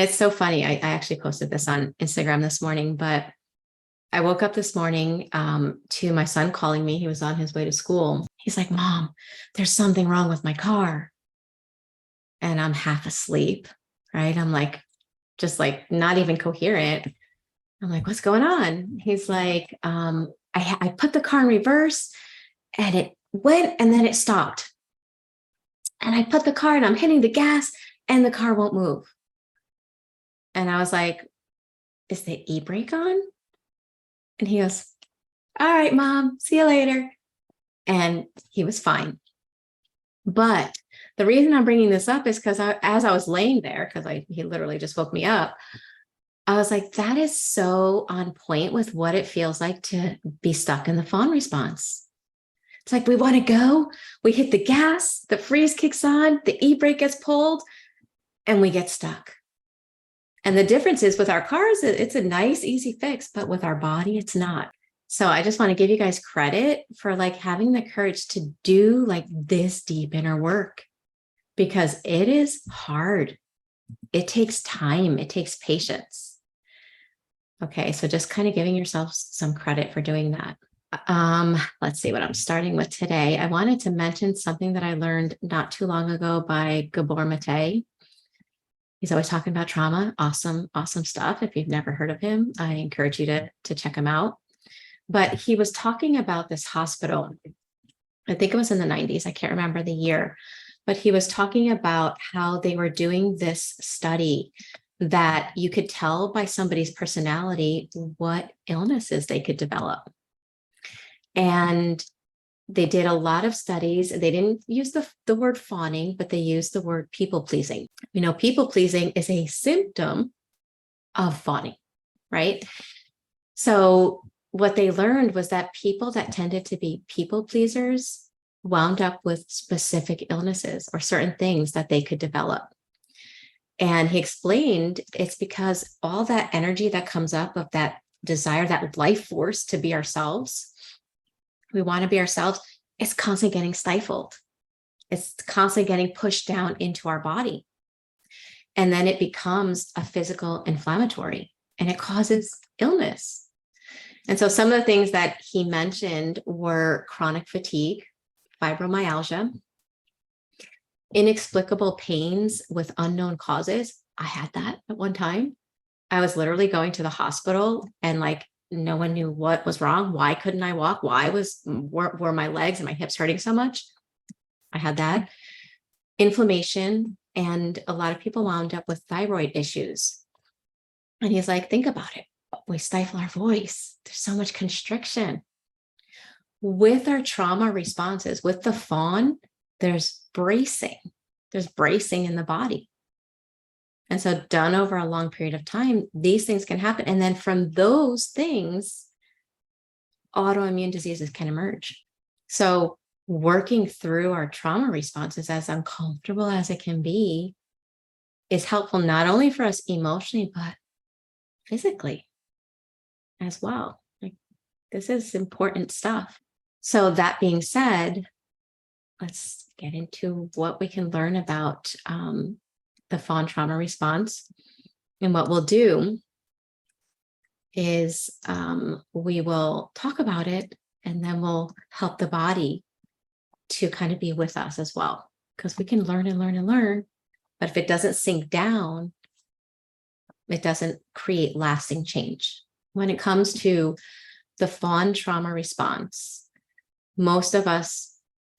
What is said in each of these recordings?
it's so funny. I actually posted this on Instagram this morning, but I woke up this morning to my son calling me. He was on his way to school. He's like, Mom, there's something wrong with my car. And I'm half asleep, right? I'm like, just like not even coherent. I'm like, what's going on? He's like, I put the car in reverse and it went and then it stopped. And I put the car and I'm hitting the gas and the car won't move. And I was like, is the e-brake on? And he goes, all right, Mom, see you later. And he was fine. But the reason I'm bringing this up is because as I was laying there, because he literally just woke me up, I was like, that is so on point with what it feels like to be stuck in the fawn response. It's like we want to go, we hit the gas, the freeze kicks on, the e-brake gets pulled, and we get stuck. And the difference is with our cars, it's a nice, easy fix, but with our body, it's not. So I just want to give you guys credit for like having the courage to do like this deep inner work, because it is hard. It takes time. It takes patience. Okay, so just kind of giving yourself some credit for doing that. Let's see what I'm starting with today. I wanted to mention something that I learned not too long ago by Gabor Mate. He's always talking about trauma. Awesome, awesome stuff. If you've never heard of him, I encourage you to check him out. But he was talking about this hospital. I think it was in the 90s. I can't remember the year, but he was talking about how they were doing this study that you could tell by somebody's personality what illnesses they could develop. And they did a lot of studies. They didn't use the word fawning, but they used the word people pleasing. You know, people pleasing is a symptom of fawning, right? So what they learned was that people that tended to be people pleasers wound up with specific illnesses or certain things that they could develop. And he explained it's because all that energy that comes up of that desire, that life force to be ourselves, we want to be ourselves, it's constantly getting stifled. It's constantly getting pushed down into our body. And then it becomes a physical inflammatory and it causes illness. And so some of the things that he mentioned were chronic fatigue, fibromyalgia, inexplicable pains with unknown causes. I had that at one time. I was literally going to the hospital and like no one knew what was wrong. Why couldn't I walk? Were my legs and my hips hurting so much? I had that. Inflammation, and a lot of people wound up with thyroid issues. And he's like, think about it. We stifle our voice. There's so much constriction. With our trauma responses, with the fawn, there's bracing. There's bracing in the body. And so done over a long period of time, these things can happen. And then from those things, autoimmune diseases can emerge. So working through our trauma responses, as uncomfortable as it can be, is helpful not only for us emotionally, but physically as well. Like, this is important stuff. So that being said, let's get into what we can learn about the fawn trauma response. And what we'll do is we will talk about it, and then we'll help the body to kind of be with us as well, because we can learn and learn and learn. But if it doesn't sink down, it doesn't create lasting change. When it comes to the fawn trauma response, most of us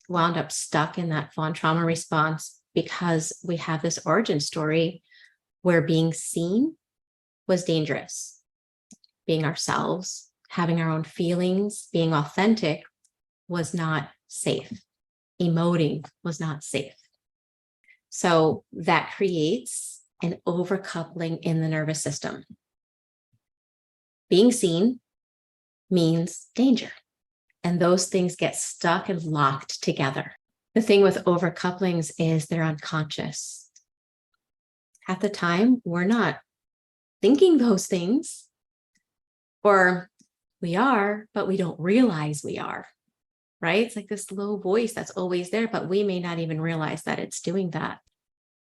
wound up stuck in that fawn trauma response because we have this origin story where being seen was dangerous. Being ourselves, having our own feelings, being authentic was not safe. Emoting was not safe. So that creates an overcoupling in the nervous system. Being seen means danger. And those things get stuck and locked together. The thing with overcouplings is they're unconscious. Half the time, we're not thinking those things, or we are, but we don't realize we are, right? It's like this low voice that's always there, but we may not even realize that it's doing that.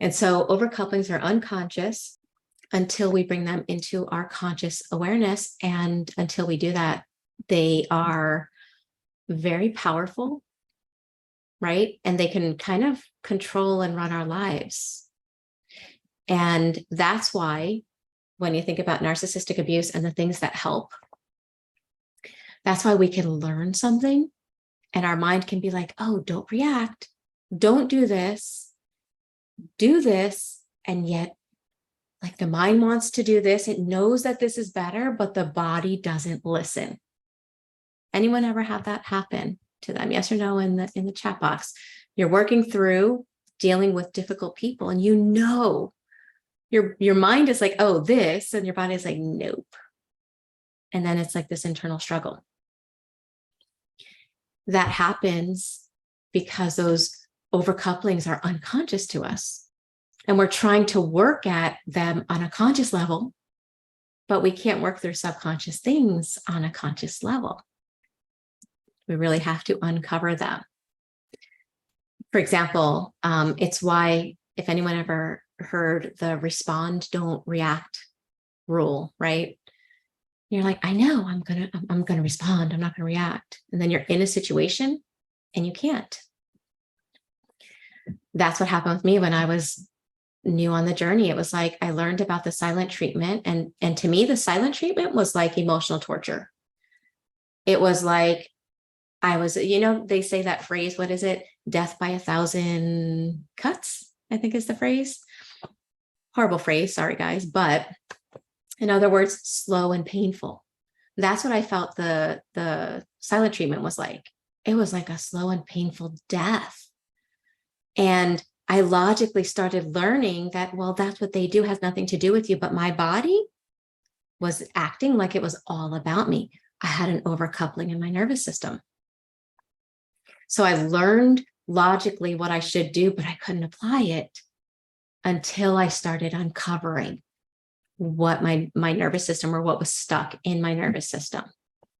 And so overcouplings are unconscious. until we bring them into our conscious awareness. And until we do that, they are very powerful, right? And they can kind of control and run our lives. And that's why when you think about narcissistic abuse and the things that help, that's why we can learn something and our mind can be like, oh, don't react, don't do this, and yet like the mind wants to do this. It knows that this is better, but the body doesn't listen. Anyone ever have that happen to them? Yes or no in the chat box. You're working through dealing with difficult people and you know your mind is like, oh, this, and your body is like, nope. And then it's like this internal struggle. That happens because those overcouplings are unconscious to us. And we're trying to work at them on a conscious level, but we can't work through subconscious things on a conscious level. We really have to uncover them. For example, it's why, if anyone ever heard the respond, don't react rule, right? You're like, I know I'm gonna respond, I'm not gonna react. And then you're in a situation and you can't. That's what happened with me when I was new on the journey. It was like I learned about the silent treatment, and to me the silent treatment was like emotional torture. It was like I was, they say that phrase, what is it? Death by 1,000 cuts, I think is the phrase. Horrible phrase, sorry guys, but in other words, slow and painful. That's what I felt the silent treatment was like. It was like a slow and painful death. And I logically started learning that, well, that's what they do, has nothing to do with you. But my body was acting like it was all about me. I had an overcoupling in my nervous system. So I learned logically what I should do, but I couldn't apply it until I started uncovering what my nervous system, or what was stuck in my nervous system.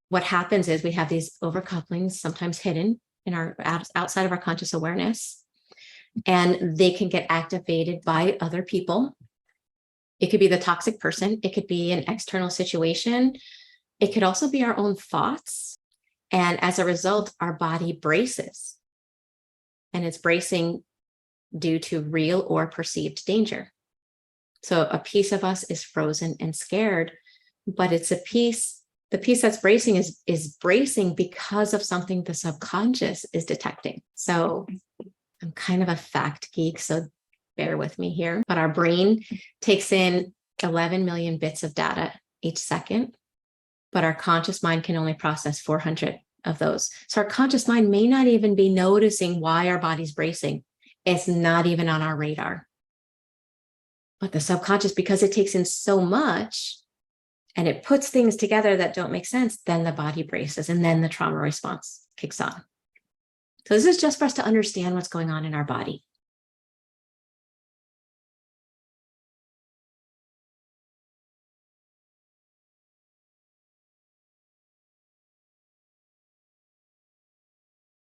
What happens is we have these overcouplings, sometimes hidden in our outside of our conscious awareness, and they can get activated by other people. It could be the toxic person. It could be an external situation. It could also be our own thoughts. And as a result, our body braces, and it's bracing due to real or perceived danger. So a piece of us is frozen and scared, but it's the piece that's bracing is bracing because of something the subconscious is detecting. So I'm kind of a fact geek, so bear with me here, but our brain takes in 11 million bits of data each second, but our conscious mind can only process 400 of those. So our conscious mind may not even be noticing why our body's bracing. It's not even on our radar. But the subconscious, because it takes in so much and it puts things together that don't make sense, then the body braces and then the trauma response kicks on. So this is just for us to understand what's going on in our body.